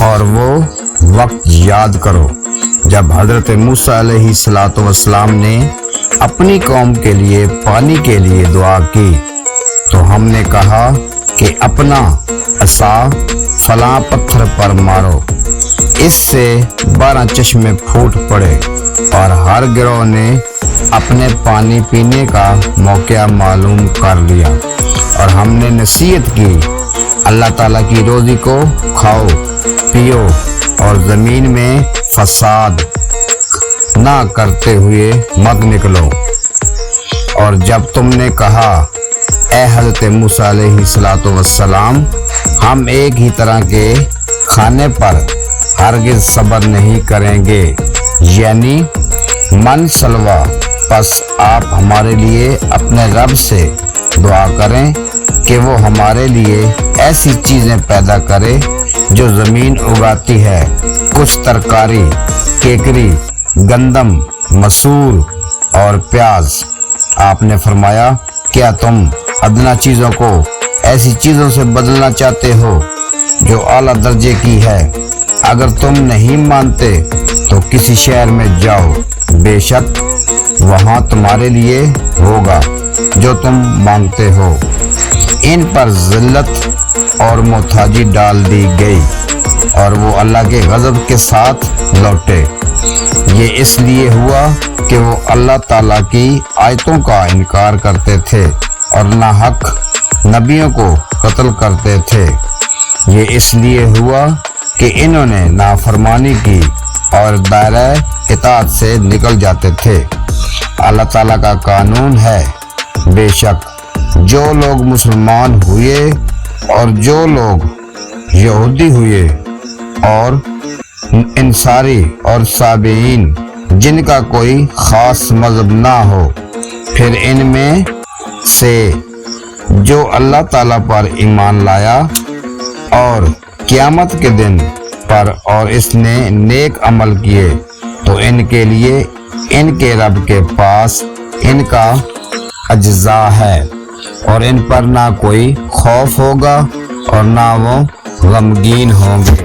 اور وہ وقت یاد کرو جب حضرت موسیٰ علیہ السلام نے اپنی قوم کے لیے پانی کے لیے دعا کی تو ہم نے کہا کہ اپنا عصا فلاں پتھر پر مارو، اس سے 12 چشمے پھوٹ پڑے اور ہر گروہ نے اپنے پانی پینے کا موقع معلوم کر لیا، اور ہم نے نصیحت کی اللہ تعالیٰ کی روزی کو کھاؤ پیو اور زمین میں فساد نہ کرتے ہوئے مت نکلو۔ اور جب تم نے کہا اے حضرت موسیٰ علیہ السلام ہم ایک ہی طرح کے کھانے پر ہرگز صبر نہیں کریں گے، یعنی من سلوا، پس آپ ہمارے لیے اپنے رب سے دعا کریں کہ وہ ہمارے لیے ایسی چیزیں پیدا کرے جو زمین اگاتی ہے، کچھ ترکاری، کیکری، گندم، مسور اور پیاز۔ آپ نے فرمایا کیا تم ادنا چیزوں کو ایسی چیزوں سے بدلنا چاہتے ہو جو اعلیٰ درجے کی ہے؟ اگر تم نہیں مانتے تو کسی شہر میں جاؤ، بے شک وہاں تمہارے لیے ہوگا جو تم مانگتے ہو۔ ان پر ذلت اور محتاجی ڈال دی گئی اور وہ اللہ کے غضب کے ساتھ لوٹے۔ یہ اس لیے ہوا کہ وہ اللہ تعالیٰ کی آیتوں کا انکار کرتے تھے اور ناحق نبیوں کو قتل کرتے تھے۔ یہ اس لیے ہوا کہ انہوں نے نافرمانی کی اور دائرہ اطاعت سے نکل جاتے تھے۔ اللہ تعالیٰ کا قانون ہے، بے شک جو لوگ مسلمان ہوئے اور جو لوگ یہودی ہوئے اور انصاری اور صابئین جن کا کوئی خاص مذہب نہ ہو، پھر ان میں سے جو اللہ تعالیٰ پر ایمان لایا اور قیامت کے دن پر اور اس نے نیک عمل کیے، تو ان کے لیے ان کے رب کے پاس ان کا اجزا ہے، اور ان پر نہ کوئی خوف ہوگا اور نہ وہ غمگین ہوں گے۔